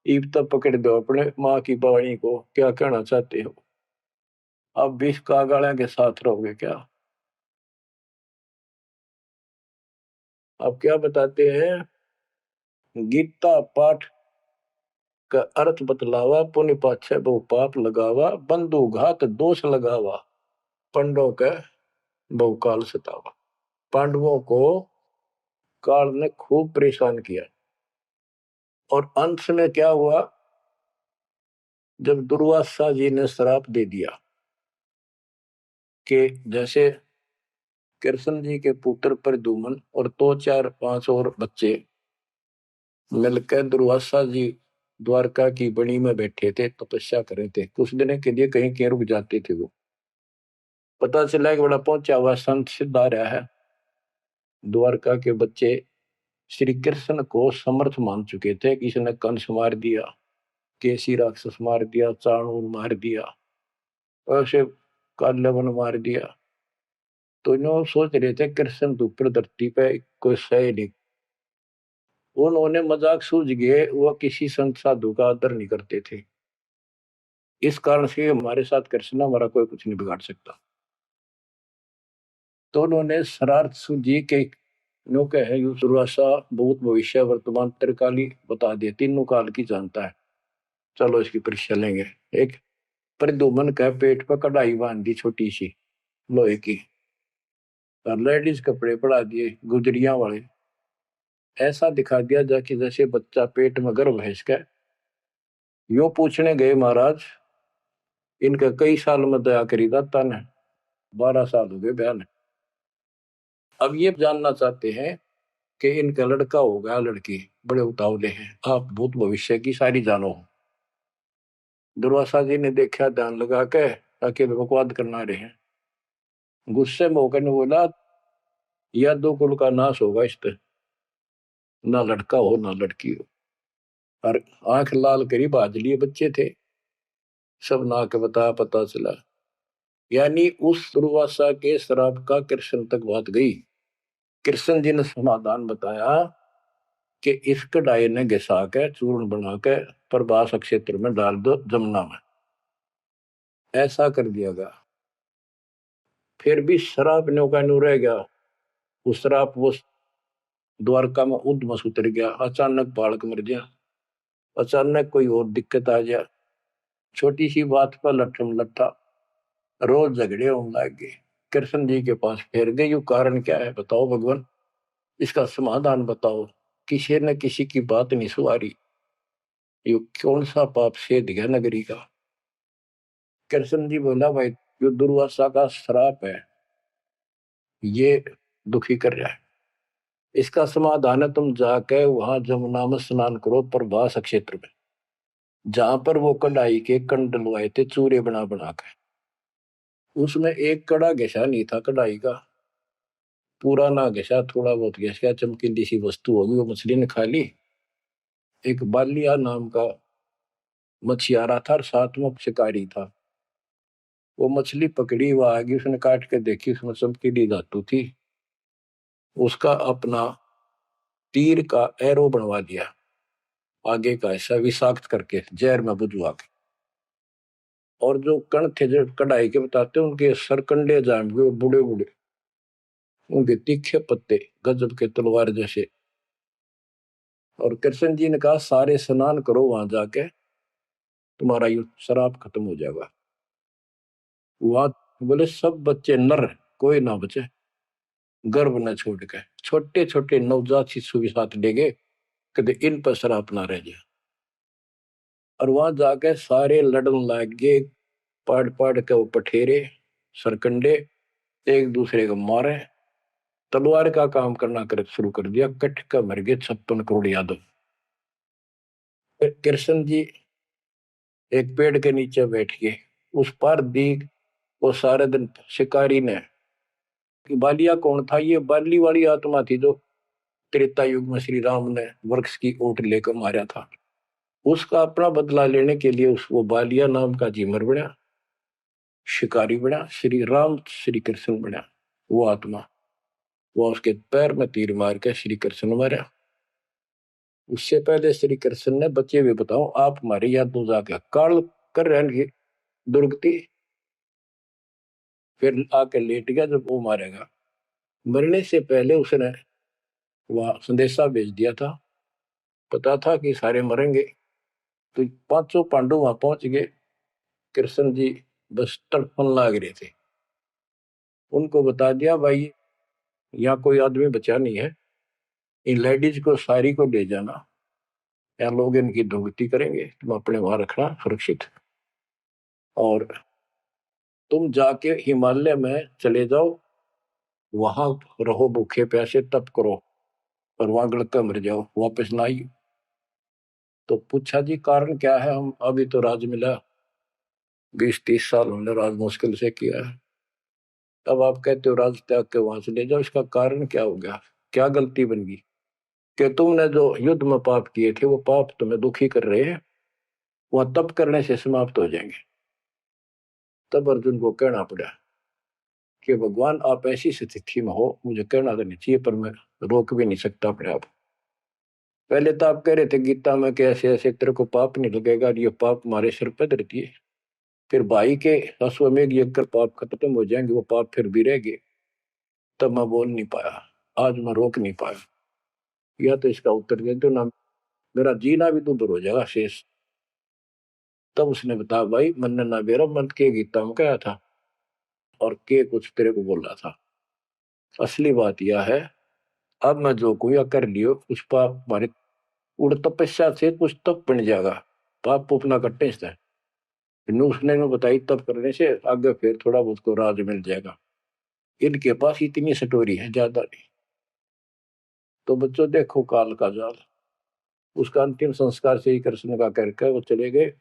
ईब तक पकड़ दो अपने माँ की वाणी को क्या कहना चाहते हो अब विष कागाड़ा के साथ रहोगे क्या अब क्या बताते हैं गीता पाठ का अर्थ बतलावा पुण्य पाछे बहु पाप लगावा बंधु घात दोष लगावा पंडों का बहु काल सतावा पांडवों को काल ने खूब परेशान किया और अंत में क्या हुआ जब दुर्वासा जी ने श्राप दे दिया कि जैसे कृष्ण जी के पुत्र प्रद्युम्न और 2 4 5 और बच्चे मिलकर दुर्वासा जी द्वारका की बनी में बैठे थे तपस्या कर रहे थे कुछ दिन के लिए कहीं कहीं रुक जाते थे वो पता चला कि बड़ा पहुंचा हुआ संत सिद्ध आ रहा है द्वारका के बच्चे श्री कृष्ण को समर्थ मान चुके थे किसी ने कंस मार दिया केसी राक्षस मार दिया चाणूर मार दिया ऐसे काल्यवन मार दिया तो इन्होंने सोच रहे थे कृष्ण तो ऊपर धरती पे कोई सही नहीं उन्होंने मजाक सूझ गए वो किसी संत साधु का आदर नहीं करते थे इस कारण से हमारे साथ कृष्ण हमारा कोई कुछ नहीं बिगाड़ सकता तो उन्होंने शरारत सूझी के नो कहे दुर्वासा भूत भविष्य वर्तमान त्रिकाली बता दिए तीनों काल की जानता है चलो इसकी परीक्षा लेंगे एक प्रद्युम्न का पेट पर कढ़ाई बांध दी छोटी सी लोहे की और लेडीज कपड़े पड़ा दिए गुजरिया वाले ऐसा दिखा दिया जाकि जैसे बच्चा पेट में गर्भ है इसका यो पूछने गए महाराज इनका कई साल में दया करी दाता ने 12 साल हो गए बयान अब ये जानना चाहते हैं कि इनका लड़का होगा लड़की बड़े उतावले हैं आप भूत भविष्य की सारी जानो दुर्वासा जी ने देखा ध्यान लगा के ताकि बकवाद करना रहे हैं गुस्से में होकर ने बोला या 2 कुल का नाश होगा इस पे ना लड़का हो ना लड़की हो और आंख लाल करी बाज लिए बच्चे थे सब ना के बताया पता चला यानी उस दुर्वासा के श्राप का कृष्ण तक बात गई कृष्ण जी ने समाधान बताया कि इस कढ़ाई ने घिसा के चूर्ण बना के प्रभास क्षेत्र में डाल दो जमुना में ऐसा कर दिया गया फिर भी श्राप न्यो का न्यू रह गया उस श्राप वो द्वारका में उद्मस उतर गया अचानक बालक मर गया अचानक कोई और दिक्कत आ गया छोटी सी बात पर लट्ठम लट्ठा रोज झगड़े होने लग गए कृष्ण जी के पास फिर गए यू कारण क्या है बताओ भगवान इसका समाधान बताओ किसी न किसी की बात नहीं सुहारी यू कौन सा पाप सेध गया नगरी का कृष्ण जी बोला भाई जो दुर्वासा का श्राप है ये दुखी कर रहा है इसका समाधान है, तुम जाके वहां जमुना में स्नान करो प्रभास क्षेत्र में, जहां पर वो कढ़ाई के कंड डलवाए थे चूरे बना बना के। उसमें एक कड़ा घिसा नहीं था कढ़ाई का, पूरा ना घिसा, थोड़ा बहुत घिस गया, चमकीली सी वस्तु होगी, वो मछली ने खा ली। एक बालिया नाम का मछियारा था और साथ में शिकारी था। वो मछली पकड़ी, वो आगे उसने काट के देखी, उसमें चमकीली धातु थी। उसका अपना तीर का एरो बनवा दिया, आगे का ऐसा विषाक्त करके जहर में बुझवा के। और जो कण थे जो कढ़ाई के बताते उनके सरकंडे जाम गए, बूढ़े बूढ़े, उनके तीखे पत्ते गजब के तलवार जैसे। और कृष्ण जी ने कहा सारे स्नान करो वहां जाके, तुम्हारा युद्ध शराब खत्म हो जाएगा। वहां बोले सब बच्चे नर, कोई ना बचे, गर्भ न छोड़ के, छोटे छोटे नवजात शिशु के साथ ले गए, कदे इन पर शराब ना रह जाए। और वहां जाके सारे लड़न लाग गए, पाड़ पाड़ के वो पठेरे सरकंडे एक दूसरे को मारे, तलवार का काम करना कर शुरू कर दिया। कट का मर गए 56 करोड़ यादव। कृष्ण जी एक पेड़ के नीचे बैठ गए, उस पर दी वो सारे दिन शिकारी ने कि बालिया कौन था, ये बाली वाली आत्मा थी जो त्रेता युग में श्री राम ने वृक्ष की ओट लेकर मारा था। उसका अपना बदला लेने के लिए उस वो बालिया नाम का जीमर बना, शिकारी बना, श्री राम श्री कृष्ण बना वो आत्मा। वो उसके पैर में तीर मार के श्री कृष्ण मारा। उससे पहले श्री कृष्ण ने बच्चे भी बताओ आप हमारे यहाँ तो जाके काल कर रहे दुर्गति, फिर आके लेट गया जब वो मारेगा। मरने से पहले उसने वह संदेशा भेज दिया था, पता था कि सारे मरेंगे। तो पांचों पांडव वहां पहुंच गए, कृष्ण जी बस तड़पन लाग रहे थे। उनको बता दिया भाई यहाँ कोई आदमी बचा नहीं है, इन लेडीज को सारी को ले जाना, या लोग इनकी दुर्गति करेंगे, तुम अपने वहां रखना सुरक्षित। और तुम जाके हिमालय में चले जाओ, वहां रहो भूखे प्यासे तप करो, और वहां गड़का मर जाओ, वापस ना आई। तो पूछा जी कारण क्या है, हम अभी तो राज मिला, 20-30 साल हमने राज मुश्किल से किया है, अब आप कहते हो राज त्याग के वहां चले जाओ, इसका कारण क्या हो गया, क्या गलती बन गई कि तुमने जो युद्ध में पाप किए थे वो पाप तुम्हें दुखी कर रहे हैं, वह तप करने से समाप्त हो जाएंगे। तब अर्जुन को कहना पड़ा कि भगवान आप ऐसी स्थिति में हो, मुझे कहना तो नहीं चाहिए पर मैं रोक भी नहीं सकता अपने आप। पहले तो आप कह रहे थे गीता में कि ऐसे ऐसे तेरे को पाप नहीं लगेगा, ये पाप हमारे सिर पर धरती है। फिर भाई के अश्वमेध यज्ञ कर पाप खत्म हो जाएंगे, वो पाप फिर भी रह गए। तब मैं बोल नहीं पाया, आज मैं रोक नहीं पाया। या तो इसका उत्तर दे दो ना, मेरा जीना भी दूभर हो जाएगा शेष। तब उसने बताया भाई मन ना बेरा मन के गीता में कहा था, और के कुछ तेरे को बोल रहा था। असली बात यह है, अब मैं जो कोई कर लियो उस पाप हमारे उड़ तपस्या से कुछ तप बन जाएगा, पाप अपना कट्टे से। उसने में बताई तप करने से आगे फिर थोड़ा बहुत को राज मिल जाएगा। इनके पास इतनी स्टोरी है, ज्यादा नहीं। तो बच्चों देखो काल का जाल। उसका अंतिम संस्कार श्री कृष्ण का करके वो चले गए,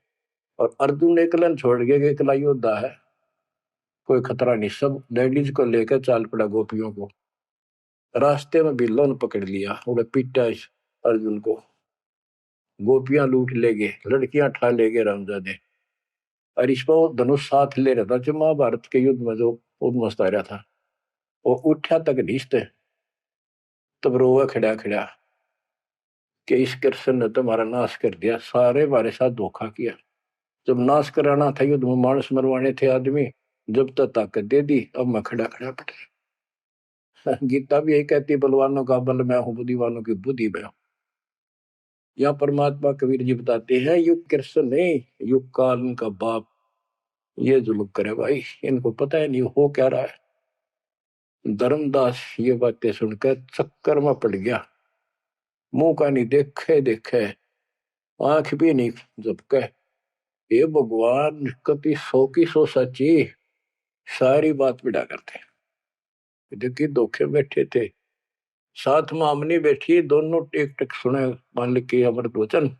और अर्जुन एकलन छोड़ गए कि एकला योद्धा है, कोई खतरा नहीं, सब लेडीज को लेकर चाल पड़ा गोपियों को। रास्ते में बिल्लो ने पकड़ लिया, उन्हें पीटा इस अर्जुन को, गोपियां लूट ले गए, लड़कियां ठा ले गए रामजादे। और इस पर वो धनुष साथ ले रहा था जो महाभारत के युद्ध में जो उद्मस्त आ रहा था, वो उठा तक नीचते, तब रोवा खड़ा खड़ा कि इस कृष्ण ने तुम्हारा नाश कर दिया, सारे हमारे साथ धोखा किया। जब नाश कराना था युद्ध में, मानस मरवाने थे आदमी, जब तक ताकत दे दी, अब मैं खड़ा खड़ा पड़ा। गीता भी यही कहती है, बलवानों का बल मैं हूं, बुद्धिवानों की बुद्धि मैं हूं। यहाँ परमात्मा कबीर जी बताते हैं युग कृष्ण नहीं, युग काल इनका बाप ये जुल्म करे भाई, इनको पता है नहीं हो क्या रहा है। धर्मदास ये बातें सुनकर चक्कर में पड़ गया, मुंह का नहीं देखे देखे, आंख भी नहीं झपके। ये भगवान कभी सौ की सौ सच्ची, सारी बात बिड़ा करते। देखिए धोखे बैठे थे, साथ में अमनी बैठी, दोनों टेक टेक सुने मालिक के अमृत वचन।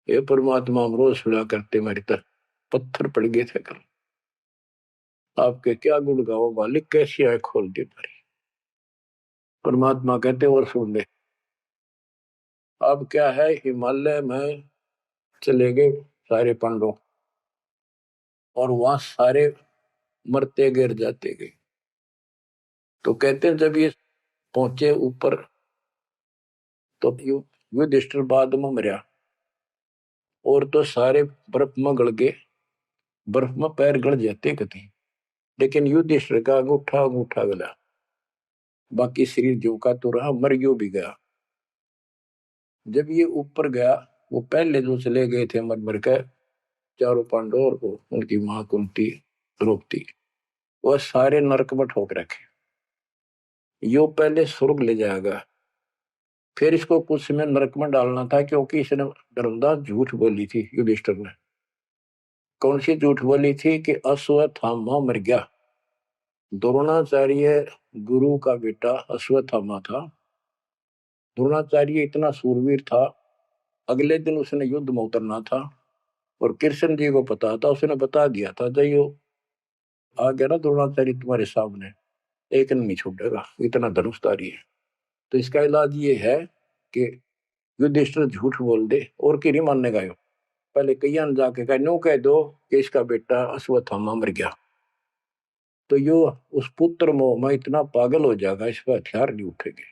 ये परमात्मा हम रोज सुना करते, मेरी तरह पत्थर पड़ गए थे कल। आपके क्या गुण गाओ मालिक, कैसी आंख खोल दी तुम्हारी। परमात्मा कहते और सुन ले। अब क्या है, हिमालय में चले गए सारे पांडव, और वहां सारे मरते गिर जाते गए। तो कहते हैं जब ये पहुंचे ऊपर, तो युधिष्ठिर बाद में मरा, और तो सारे बर्फ में गड़ गए, बर्फ में पैर गड़ जाते कहीं। लेकिन युधिष्ठिर का अंगूठा अंगूठा गला, बाकी शरीर जो का तो रहा, मर गयो भी गया। जब ये ऊपर गया, वो पहले जो चले गए थे मर मर के, चारों पांडव और उनकी मां कुंती द्रौपदी, वह सारे नरक में ठोक रखे। यो पहले स्वर्ग ले जाएगा, फिर इसको कुछ समय नरक में डालना था, क्योंकि इसने धर्मदास झूठ बोली थी युधिष्ठिर ने। कौन सी झूठ बोली थी कि अश्वत्थामा मर गया। द्रोणाचार्य गुरु का बेटा अश्वत्थामा था। द्रोणाचार्य इतना सूरवीर था, अगले दिन उसने युद्ध में उतरना था, और कृष्ण जी को पता था, उसने बता दिया था जयो आ गया ना द्रोणाचार्य तुम्हारे सामने, एक नहीं छूटेगा, इतना धनुषधारी है। तो इसका इलाज ये है कि युधिष्ठिर झूठ बोल दे, और की नहीं मानने का। पहले कईयां ने जाके कहा, नो कह दो कि इसका बेटा अश्वत्थामा मर गया, तो यो उस पुत्र मोह में इतना पागल हो जाएगा, इस पर हथियार नहीं उठेंगे,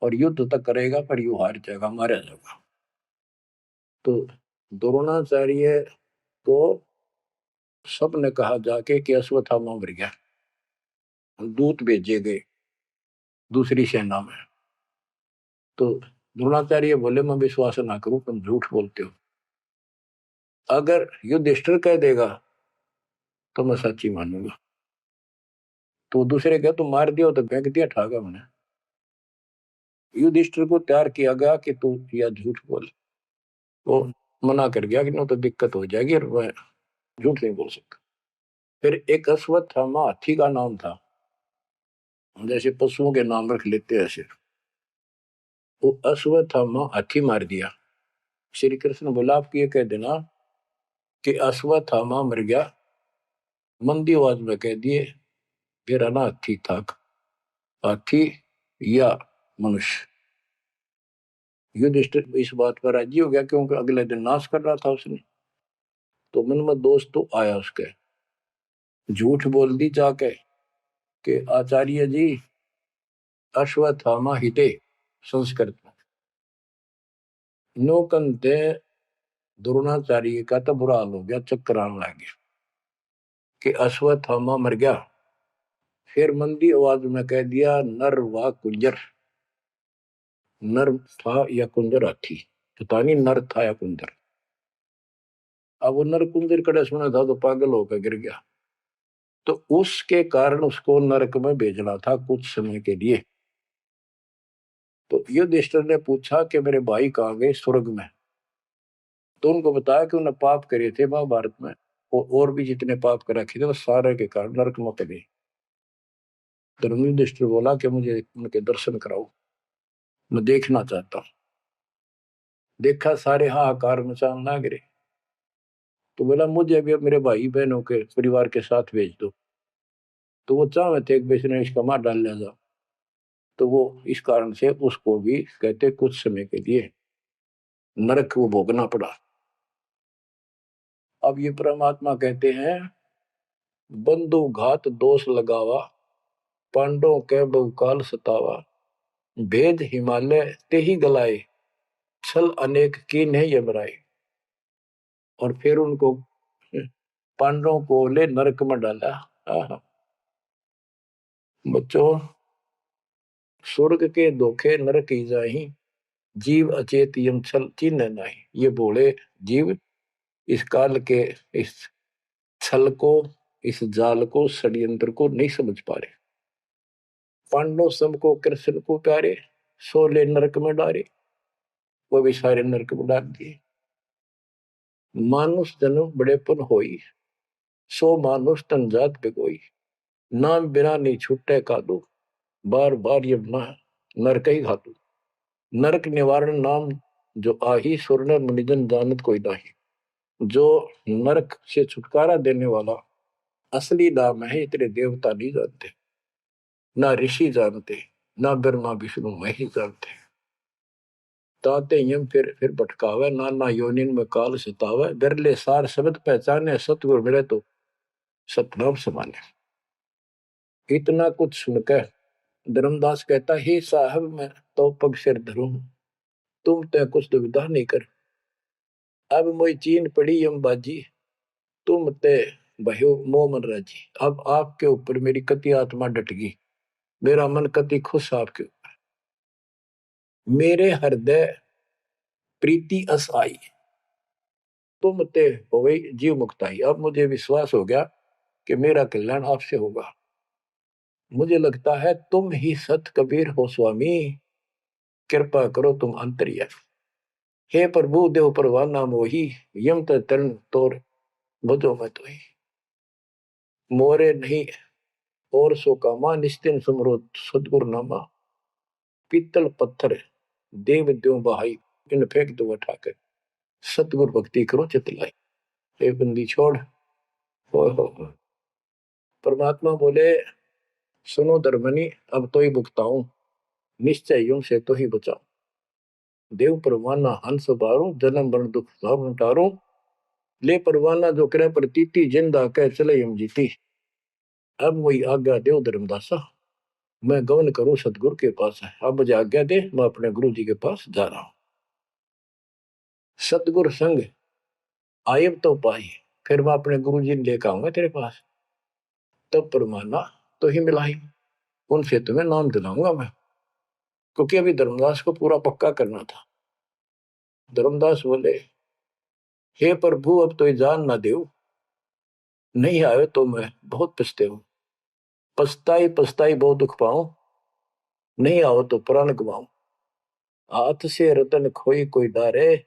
और युद्ध तक करेगा, पर यू हार जाएगा, मारा जाएगा। तो द्रोणाचार्य को सबने कहा जाके कि अश्वत्थामा मर गया। दूत भेजे गए दूसरी सेना में, तो द्रोणाचार्य बोले मैं विश्वास ना करूं, तुम झूठ बोलते हो। अगर युधिष्ठिर कह देगा तो मैं सच्ची मानूंगा। तो दूसरे कहे तुम मार दियो, तो फेंक दिया ठागा मैंने। युधिष्ठिर को तैयार किया गया कि तू या झूठ बोल। वो मना कर गया कि नो तो दिक्कत हो जाएगी, और मैं झूठ नहीं बोल सकता। फिर एक अश्वत्थामा हाथी का नाम था, जैसे पशुओं के नाम रख लेते हैं ऐसे। वो अश्वत्थामा हाथी मार दिया। श्री कृष्ण बोला आप ये कह देना कि अश्वत्थामा मर गया, मंदी आवाज में कह दिए मेरा ना हाथी था, हाथी या मनुष्य। युधिष्ठिर इस बात पर राजी हो गया, क्योंकि अगले दिन नाश कर रहा था उसने। तो मन में दोष तो आया उसके, झूठ बोल दी जाके कि आचार्य जी अश्वत्थामा हिते, संस्कृत में नो कंते। द्रोणाचार्य का तो बुरा हाल हो गया, चक्कर आने लग गया कि अश्वत्थामा मर गया। फिर मंदी आवाज में कह दिया नर व कुंजर। नर था या कुंजर हाथी, पता नहीं नर था या कुंजर। अब वो नर कुंजर कड़े सुना था तो पागल होकर गिर गया। तो उसके कारण उसको नरक में भेजना था कुछ समय के लिए। तो युधिष्ठिर ने पूछा कि मेरे भाई कहाँ गए, स्वर्ग में। तो उनको बताया कि उन्होंने पाप करे थे महाभारत में, और भी जितने पाप कर रखे थे वो सारे के कारण नरक में पड़े। धर्म युधिष्ठिर बोला कि मुझे उनके दर्शन कराओ, मैं देखना चाहता हूँ। देखा सारे हाहाकार मचान ना गिरे। तो बोला मुझे भी अब मेरे भाई बहनों के परिवार के साथ भेज दो। तो वो चाहे थे बेचने इसका मार डाल लिया जा। तो वो इस कारण से उसको भी कहते कुछ समय के लिए नरक को भोगना पड़ा। अब ये परमात्मा कहते हैं बंधु घात दोष लगावा, पांडवों के बहुकाल सतावा, भेद हिमालय ते ही गलाए, छल अनेक की नहीं यमराए। और फिर उनको पांडवों को ले नरक में डाला। बच्चों स्वर्ग के धोखे नरक ही जाही, जीव अचेत यम छल चिन्ह नहीं। ये बोले जीव इस काल के इस छल को, इस जाल को, षड्यंत्र को नहीं समझ पा रहे। पांडव सबको कृष्ण को प्यारे, सोले नरक में डारे, वो भी सारे नरक में डाल दिए। मानुष जन्म बड़ेपन होई, सो मानुष तन जात पे कोई, नाम बिना नहीं छूटे कादो, बार बार ये नरक ही घातु। नरक निवारण नाम जो आही सुरनर मुनिजन जानत कोई नाही। जो नरक से छुटकारा देने वाला असली नाम है, इतने देवता नहीं जानते, ना ऋषि जानते, ना ब्रह्मा विष्णु महेश जानते। ताते यम फिर भटकावे, नाना योनिन में काल सतावे। बिरले सार शब्द पहचाने, सतगुरु मिले तो सतनाम समाने। इतना कुछ सुनकर धर्मदास कहता, हे साहब मैं तो पग सिर धरूं, तुम ते कुछ दुविधा नहीं कर। अब मोई चीन पड़ी यम बाजी, तुम ते भयो मोह मन राजी। अब आपके ऊपर मेरी कति आत्मा डट गई, मेरा मन कति खुश आपके ऊपर। मेरे हृदय प्रीति अस आई, तुम ते हो गई जीव मुक्ताई। अब मुझे विश्वास हो गया कि मेरा कल्याण आपसे होगा। मुझे लगता है तुम ही सत कबीर हो स्वामी, कृपा करो तुम अंतर्यामी। हे प्रभु देव परवाना मोही, यम तरण तोर भजो मैं तो ही। मोरे नहीं और सो कामा, निस्तिन सुमरो सदगुरु नामा। पीतल पत्थर देव द्यों बहाई, इन फेंक दो उठाकर, सतगुरु भक्ति करो चितलाई। हे बंदी छोड़, हो। परमात्मा बोले, सुनो धर्मनी अब तो ही भुगताऊं, निश्चय यूं से तो ही बचाऊं। देव परवाना हंस बारू, जन्म मरण दुख सब टारूं। ले परवाना जो करे प्रतीति, जिंदा कह चले यम जीती। अब वही आज्ञा देव धर्मदासा, मैं गमन करूं सतगुरु के पास है। अब मुझे आज्ञा दे, मैं अपने गुरु जी के पास जा रहा हूं। सतगुरु संग आयब तो पाई, फिर मैं अपने गुरु जी ने लेकर आऊंगा तेरे पास। तब परमाना तो ही मिलाई, उनसे तुम्हें नाम दिलाऊंगा मैं। क्योंकि अभी धर्मदास को पूरा पक्का करना था। धर्मदास बोले, हे प्रभु अब तो जान ना देव, नहीं आए तो मैं बहुत पछते हूं। पछताई पछताई बहुत दुख पाऊं, नहीं आओ तो प्राण गवाऊं। हाथ से रतन खोई कोई डारे,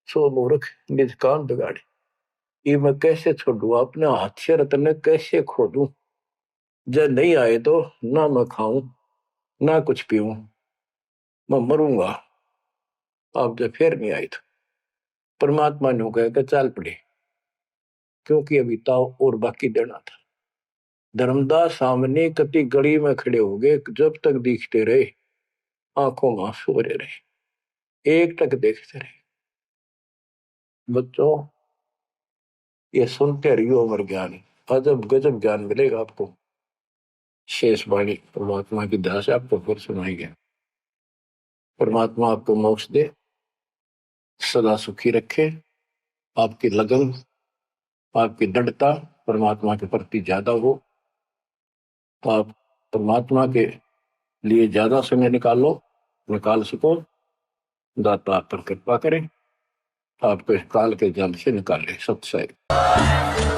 सो मूर्ख निज कान बिगाड़े। ये मैं कैसे छोड़ू, अपने हाथ से रतन कैसे खो दूं। जब नहीं आए तो ना मैं खाऊं ना कुछ पीऊं, मैं मरूंगा। आप जब फिर नहीं आए तो परमात्मा ने कहा चाल पड़े, क्योंकि अभी ताव और बाकी देना था। धर्मदास सामने कति गली में खड़े हो गए, जब तक दिखते रहे आंखों में आंसू भरे रहे, एक टक देखते रहे। बच्चों ये सुनते रहियो अमर ज्ञान, अजब गजब ज्ञान मिलेगा आपको। शेष वाणी परमात्मा की दया से आपको फिर सुनाई गया। परमात्मा आपको मोक्ष दे, सदा सुखी रखे। आपकी लगन, आपकी दृढ़ता परमात्मा के प्रति ज्यादा हो, तो आप परमात्मा के लिए ज्यादा समय निकाल सको। दाता आप पर कृपा करें, आपको इस काल के जल से निकाले। सत्संग।